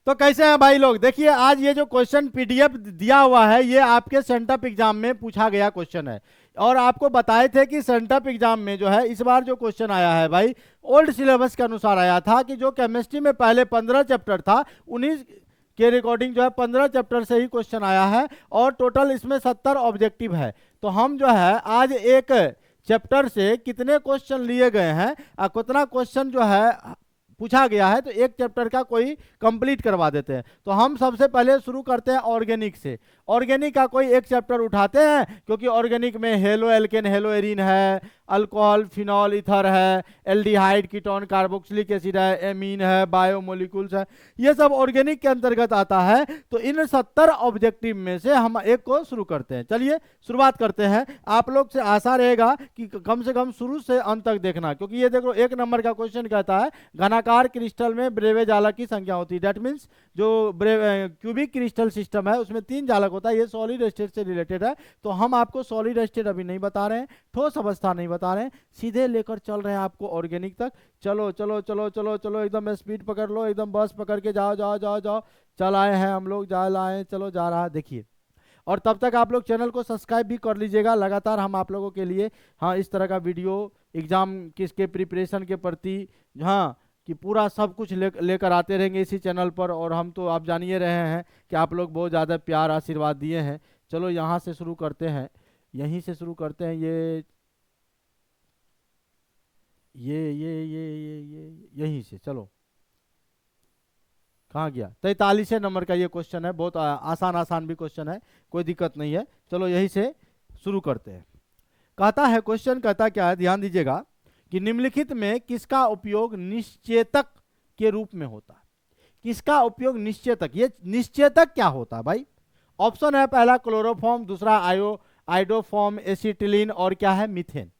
तो कैसे हैं भाई लोग? देखिए, आज ये जो क्वेश्चन पीडीएफ दिया हुआ है ये आपके सेंटअप एग्जाम में पूछा गया क्वेश्चन है। और आपको बताए थे कि सेंटअप एग्जाम में जो है इस बार जो क्वेश्चन आया है भाई, ओल्ड सिलेबस के अनुसार आया था कि जो केमिस्ट्री में पहले 15 चैप्टर था उन्हीं के रिकॉर्डिंग जो है 15 चैप्टर से ही क्वेश्चन आया है। और टोटल इसमें 70 ऑब्जेक्टिव है। तो हम जो है आज एक चैप्टर से कितने क्वेश्चन लिए गए हैं और कितना क्वेश्चन जो है पूछा गया है, तो एक चैप्टर का कोई कंप्लीट करवा देते हैं। तो हम सबसे पहले शुरू करते हैं ऑर्गेनिक से। ऑर्गेनिक का कोई एक चैप्टर उठाते हैं, क्योंकि ऑर्गेनिक में हेलो एल्केन हेलो एरीन है, अल्कोहल फिनॉल ईथर है, एल्डिहाइड कीटोन कार्बोक्सिलिक एसिड है, एमीन है, बायोमोलिक्यूल्स है, ये सब ऑर्गेनिक के अंतर्गत आता है। तो इन 70 ऑब्जेक्टिव में से हम एक को शुरू करते हैं। चलिए शुरुआत करते हैं। आप लोग से आशा रहेगा कि कम से कम शुरू से अंत तक देखना, क्योंकि ये देखो एक नंबर का क्वेश्चन कहता है घनाकार क्रिस्टल में ब्रेवे जालक की संख्या होती है। दैट मीन्स जो क्यूबिक क्रिस्टल सिस्टम है उसमें 3 जालक होता है। ये सॉलिड स्टेट से रिलेटेड है। तो हम आपको सॉलिड स्टेट अभी नहीं बता रहे हैं, ठोस अवस्था नहीं बता रहे हैं, सीधे लेकर चल रहे हैं आपको ऑर्गेनिक तक। चलो चलो चलो चलो चलो, एकदम स्पीड पकड़ लो, एकदम बस पकड़ के जाओ जाओ जाओ जाओ। चल आए हैं हम लोग, जा लाए, चलो जा रहा है। देखिए, और तब तक आप लोग चैनल को सब्सक्राइब भी कर लीजिएगा। लगातार हम आप लोगों के लिए हाँ इस तरह का वीडियो एग्जाम किसके प्रिपरेशन के प्रति हाँ कि पूरा सब कुछ लेकर आते रहेंगे इसी चैनल पर। और हम तो आप जानिए रहे हैं कि आप लोग बहुत ज़्यादा प्यार आशीर्वाद दिए हैं। चलो यहाँ से शुरू करते हैं, यहीं से शुरू करते हैं। ये यहीं से चलो। कहाँ गया? 43 नंबर का ये क्वेश्चन है। बहुत आसान आसान भी क्वेश्चन है, कोई दिक्कत नहीं है। चलो यहीं से शुरू करते हैं। कहता है, क्वेश्चन कहता क्या है, ध्यान दीजिएगा कि निम्नलिखित में किसका उपयोग निश्चेतक के रूप में होता है? किसका उपयोग निश्चेतक? ये निश्चेतक क्या होता है भाई? ऑप्शन है, पहला क्लोरोफॉर्म, दूसरा आइडोफॉर्म, एसिटिलीन, और क्या है, मीथेन।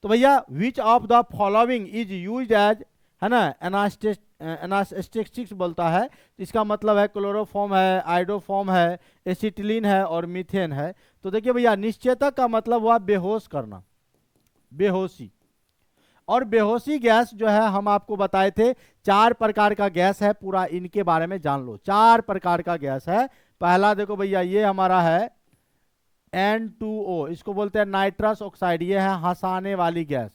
तो भैया which of the following is used as, है ना, एनास्टेटिक्स बोलता है। तो इसका मतलब है क्लोरोफॉर्म है, आइडोफॉर्म है, एसिटिलीन है और मीथेन है। तो देखिए भैया, निश्चेतक का मतलब हुआ बेहोश करना, बेहोशी। और बेहोशी गैस जो है हम आपको बताए थे 4 प्रकार का गैस है, पूरा इनके बारे में जान लो। 4 प्रकार का गैस है। पहला देखो भैया, ये हमारा है N2O, इसको बोलते हैं नाइट्रस ऑक्साइड। ये है हंसाने वाली गैस।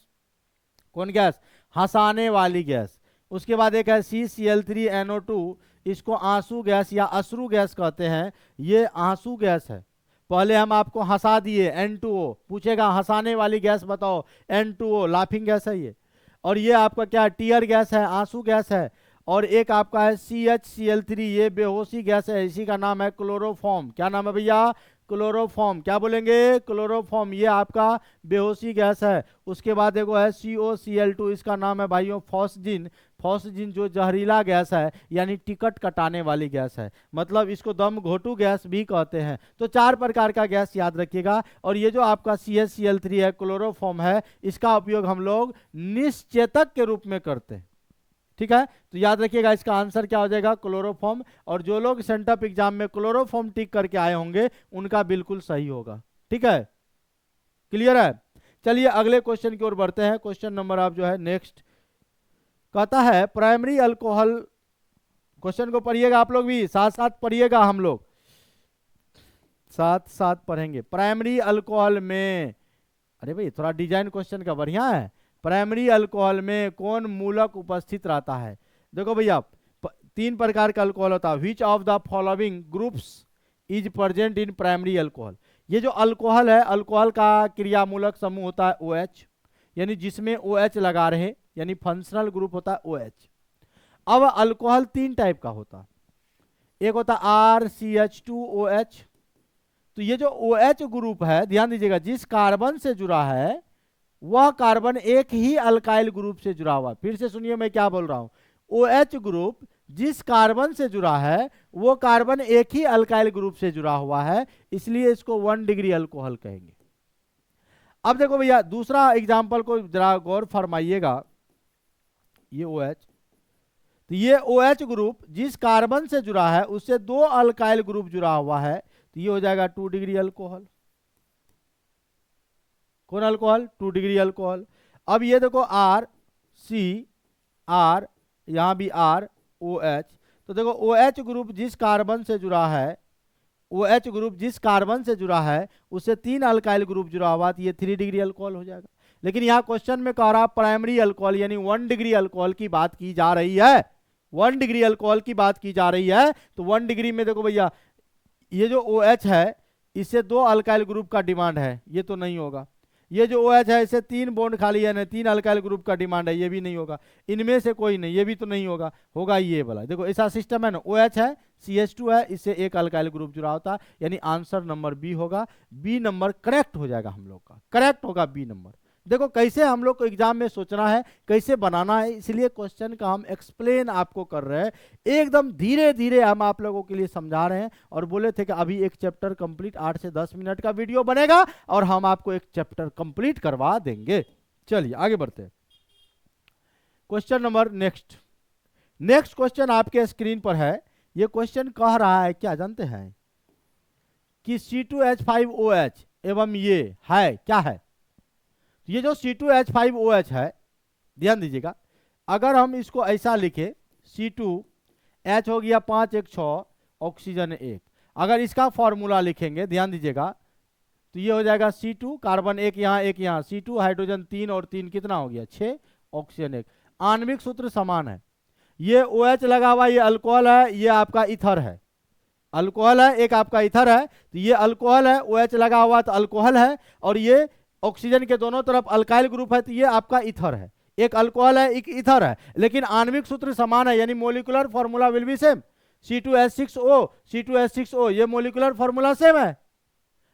कौन गैस? हंसाने वाली गैस। उसके बाद एक है CCl3NO2, इसको आंसू गैस या अश्रु गैस कहते हैं। ये आंसू गैस है। पहले हम आपको हंसा दिए, N2O पूछेगा हंसाने वाली गैस बताओ, N2O लाफिंग गैस है ये। और ये आपका क्या है, टीयर गैस है, आंसू गैस है। और एक आपका है CHCl3, ये बेहोशी गैस है, इसी का नाम है क्लोरोफॉर्म। क्या नाम है भैया? क्लोरोफॉर्म। क्या बोलेंगे? क्लोरोफॉर्म। ये आपका बेहोशी गैस है। उसके बाद देखो है COCl2, इसका नाम है भाइयों फॉस्जिन। फॉस्जिन जो जहरीला गैस है, यानी टिकट कटाने वाली गैस है, मतलब इसको दम घोटू गैस भी कहते हैं। तो 4 प्रकार का गैस याद रखिएगा। और ये जो आपका CHCl3 है, क्लोरोफॉर्म है, इसका उपयोग हम लोग निश्चेतक के रूप में करते हैं। ठीक है, तो याद रखिएगा इसका आंसर क्या हो जाएगा, क्लोरोफॉर्म। और जो लोग सेंटअप एग्जाम में क्लोरोफॉर्म टिक करके आए होंगे उनका बिल्कुल सही होगा। ठीक है, क्लियर है? चलिए अगले क्वेश्चन की ओर बढ़ते हैं। क्वेश्चन नंबर आप जो है नेक्स्ट कहता है, प्राइमरी अल्कोहल। क्वेश्चन को पढ़िएगा आप लोग भी, साथ साथ पढ़िएगा, हम लोग साथ साथ पढ़ेंगे। प्राइमरी अल्कोहल में, अरे भाई थोड़ा डिजाइन क्वेश्चन का बढ़िया है। प्राइमरी अल्कोहल में कौन मूलक उपस्थित रहता है? देखो भैया, 3 प्रकार का अल्कोहल होता है। विच of the following groups is present in primary alcohol? ये जो अल्कोहल है, अल्कोहल का क्रियामूलक समूह होता है OH, यानी जिसमें OH लगा रहे, यानी फंक्शनल ग्रुप होता है OH। अब अल्कोहल 3 टाइप का होता है। एक होता है RCH2OH। तो ये जो OH ग्रुप है, ध्यान दीजिएगा, जिस कार्बन से जुड़ा है वह कार्बन एक ही अल्काइल ग्रुप से जुड़ा हुआ। फिर से सुनिए मैं क्या बोल रहा हूं। OH ग्रुप जिस कार्बन से जुड़ा है वो कार्बन एक ही अल्काइल ग्रुप से जुड़ा हुआ है, इसलिए इसको 1 डिग्री अल्कोहल कहेंगे। अब देखो भैया, दूसरा एग्जांपल को जरा गौर फरमाइएगा। ये OH, तो ये OH ग्रुप जिस कार्बन से जुड़ा है उससे 2 अल्काइल ग्रुप जुड़ा हुआ है, तो ये हो जाएगा 2 डिग्री अल्कोहल। कौन अल्कोहल? 2 degree alcohol. अब ये देखो R, C, R, यहां भी R, OH, तो देखो OH ग्रुप जिस कार्बन से जुड़ा है, OH ग्रुप जिस कार्बन से जुड़ा है उससे 3 अल्काइल ग्रुप जुड़ा हुआ, तो ये 3 डिग्री अल्कोहल हो जाएगा। लेकिन यहाँ क्वेश्चन में कह रहा प्राइमरी अल्कोहल यानी 1 डिग्री अल्कोहल की बात की जा रही है, 1 डिग्री अल्कोहल की बात की जा रही है। तो 1 डिग्री में देखो भैया ये जो OH है इससे 2 अल्काइल ग्रुप का डिमांड है, ये तो नहीं होगा। ये जो OH है इसे 3 बॉन्ड खाली है, 3 अल्काइल ग्रुप का डिमांड है, ये भी नहीं होगा। इनमें से कोई नहीं, ये भी तो नहीं होगा, होगा ये वाला। देखो ऐसा सिस्टम है ना, OH है, CH2 है, इससे 1 अल्काइल ग्रुप जुड़ा होता है, यानी आंसर नंबर बी होगा। बी नंबर करेक्ट हो जाएगा हम लोग का, करेक्ट होगा बी नंबर। देखो कैसे हम लोग को एग्जाम में सोचना है, कैसे बनाना है, इसलिए क्वेश्चन का हम एक्सप्लेन आपको कर रहे हैं, एकदम धीरे धीरे हम आप लोगों के लिए समझा रहे हैं। और बोले थे कि अभी एक चैप्टर कंप्लीट 8 से 10 मिनट का वीडियो बनेगा और हम आपको एक चैप्टर कंप्लीट करवा देंगे। चलिए आगे बढ़ते हैं। क्वेश्चन नंबर नेक्स्ट क्वेश्चन आपके स्क्रीन पर है। यह क्वेश्चन कह रहा है क्या जानते हैं कि C2H5OH एवं ये है क्या है। ये जो C2H5OH है, ध्यान दीजिएगा, अगर हम इसको ऐसा लिखे C2H हो गया 5 1 6 ऑक्सीजन 1, अगर इसका फॉर्मूला लिखेंगे ध्यान दीजिएगा तो ये हो जाएगा C2 कार्बन 1 यहाँ 1 यहाँ, C2 हाइड्रोजन 3 और 3 कितना हो गया 6 ऑक्सीजन 1। आणविक सूत्र समान है, ये OH लगा हुआ ये अल्कोहल है, ये आपका इथर है, अल्कोहल है, एक आपका इथर है, तो ये अल्कोहल है, OH लगा हुआ तो अल्कोहल है, और ये ऑक्सीजन के दोनों तरफ अल्काइल ग्रुप है तो ये आपका इथर है, एक अल्कोहल है एक इथर है, लेकिन आणविक सूत्र समान है, यानी molecular formula will be same. C2H6O ये मोलिकुलर फॉर्मूला सेम है,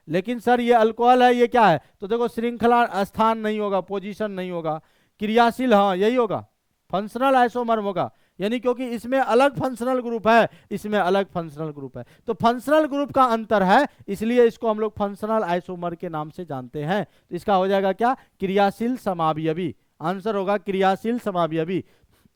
लेकिन सर ये अल्कोहल है ये क्या है, तो देखो श्रृंखला स्थान नहीं होगा, पोजीशन नहीं होगा, क्रियाशील हाँ यही होगा, फंक्शनल आइसोमर होगा, यानी क्योंकि इसमें अलग फंक्शनल ग्रुप है, इसमें अलग फंक्शनल ग्रुप है, तो फंक्शनल ग्रुप का अंतर है, इसलिए इसको हम लोग फंक्शनल आइसोमर के नाम से जानते हैं। तो इसका हो जाएगा क्या, क्रियाशील समावयवी, आंसर होगा क्रियाशील समावयवी,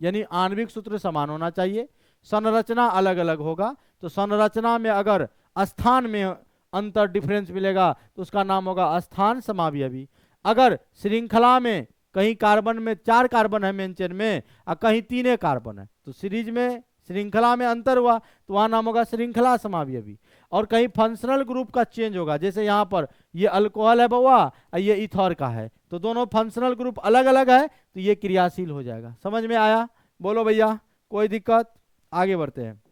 यानी आणविक सूत्र समान होना चाहिए, संरचना अलग अलग होगा, तो संरचना में अगर स्थान में अंतर डिफरेंस मिलेगा तो उसका नाम होगा स्थान समावयवी। अगर श्रृंखला में कहीं कार्बन में 4 कार्बन है मेन चेन में और कहीं 3 कार्बन है, तो सीरीज में श्रृंखला में अंतर हुआ तो वहां नाम होगा श्रृंखला समावयवी। और कहीं फंक्शनल ग्रुप का चेंज होगा, जैसे यहाँ पर ये अल्कोहल है बउआ और ये इथर का है, तो दोनों फंक्शनल ग्रुप अलग अलग है तो ये क्रियाशील हो जाएगा। समझ में आया, बोलो भैया कोई दिक्कत, आगे बढ़ते हैं।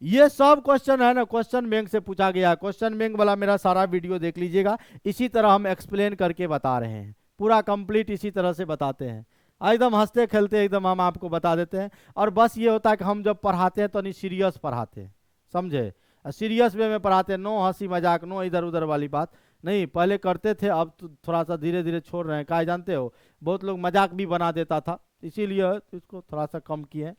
ये सब क्वेश्चन है ना क्वेश्चन बैंक से पूछा गया, क्वेश्चन बैंक वाला मेरा सारा वीडियो देख लीजिएगा, इसी तरह हम एक्सप्लेन करके बता रहे हैं, पूरा कंप्लीट इसी तरह से बताते हैं, एकदम हंसते खेलते एकदम हम आपको बता देते हैं। और बस ये होता है कि हम जब पढ़ाते हैं तो नहीं सीरियस पढ़ाते हैं, समझे, सीरियस वे में पढ़ाते हैं, नो हंसी मजाक नो इधर उधर वाली बात नहीं, पहले करते थे अब तो थोड़ा सा धीरे धीरे छोड़ रहे हैं, क्या जानते हो बहुत लोग मजाक भी बना देता था, इसीलिए इसको थोड़ा सा कम किए।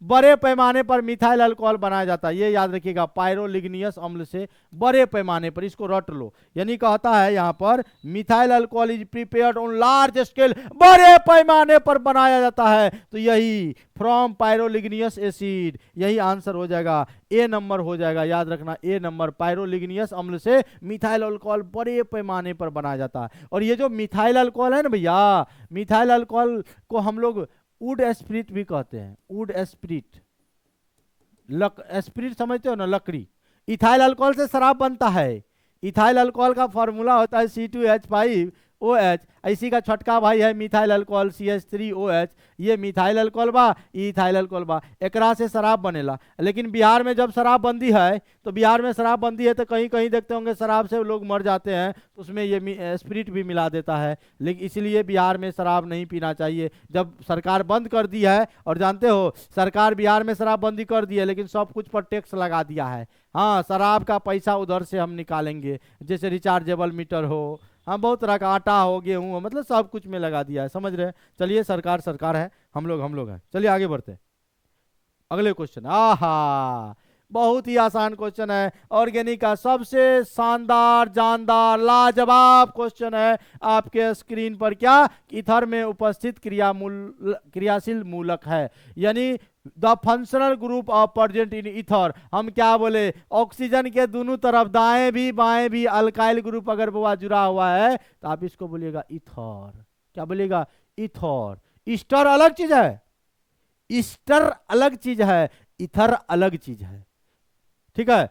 बड़े पैमाने पर मिथाइल अल्कोहल बनाया जाता है, ये याद रखिएगा, पायरोलिग्नियस अम्ल से बड़े पैमाने पर, इसको रट लो, यानी कहता है यहाँ पर methyl alcohol is prepared on large scale, बड़े पैमाने पर बनाया जाता है, तो यही फ्रॉम पायरोलिग्नियस एसिड, यही आंसर हो जाएगा, ए नंबर हो जाएगा, याद रखना ए नंबर, पायरोलिग्नियस अम्ल से मिथाइल अल्कोहल बड़े पैमाने पर बनाया जाता है। और ये जो मिथाइल अल्कोहल है ना भैया, मिथाइल अल्कोहल को हम लोग वुड एस्पिरिट भी कहते हैं, वुड एस्पिरिट, एस्पिरिट समझते हो ना, लकड़ी। इथाइल अल्कोहल से शराब बनता है, इथाइल अल्कोहल का फॉर्मूला होता है C2H5OH, इसी का छोटका भाई है मिथाइल अल्कोहल CH3OH, ये मिथाइल अल्कोहल बा इथाइल अल्कोहल बा, एकरा से शराब बनेला। लेकिन बिहार में जब शराब बंदी है तो बिहार में शराब बंदी है तो कहीं कहीं देखते होंगे शराब से लोग मर जाते हैं, तो उसमें ये स्पिरिट भी मिला देता है, लेकिन इसलिए बिहार में शराब नहीं पीना चाहिए। जब सरकार बंद कर दी है, और जानते हो सरकार बिहार में शराब बंदी कर दी है लेकिन सब कुछ पर टैक्स लगा दिया है, हाँ शराब का पैसा उधर से हम निकालेंगे, जैसे रिचार्जेबल मीटर हो, हाँ बहुत तरह का आटा हो गेहूँ, मतलब सब कुछ में लगा दिया है, समझ रहे हैं। चलिए सरकार सरकार है, हम लोग हैं, चलिए आगे बढ़ते हैं। अगले क्वेश्चन, आहा बहुत ही आसान क्वेश्चन है, ऑर्गेनिक का सबसे शानदार जानदार लाजवाब क्वेश्चन है आपके स्क्रीन पर, क्या इथर में उपस्थित क्रियाशील मूलक है, यानी the functional group of present in ether. हम क्या बोले, ऑक्सीजन के दोनों तरफ दाएं भी बाएं भी अल्काइल ग्रुप अगर वो जुड़ा हुआ है तो आप इसको बोलिएगा इथर, क्या बोलिएगा इथर। ईस्टर अलग चीज है, ईस्टर अलग चीज है, ईथर अलग चीज है, ठीक है।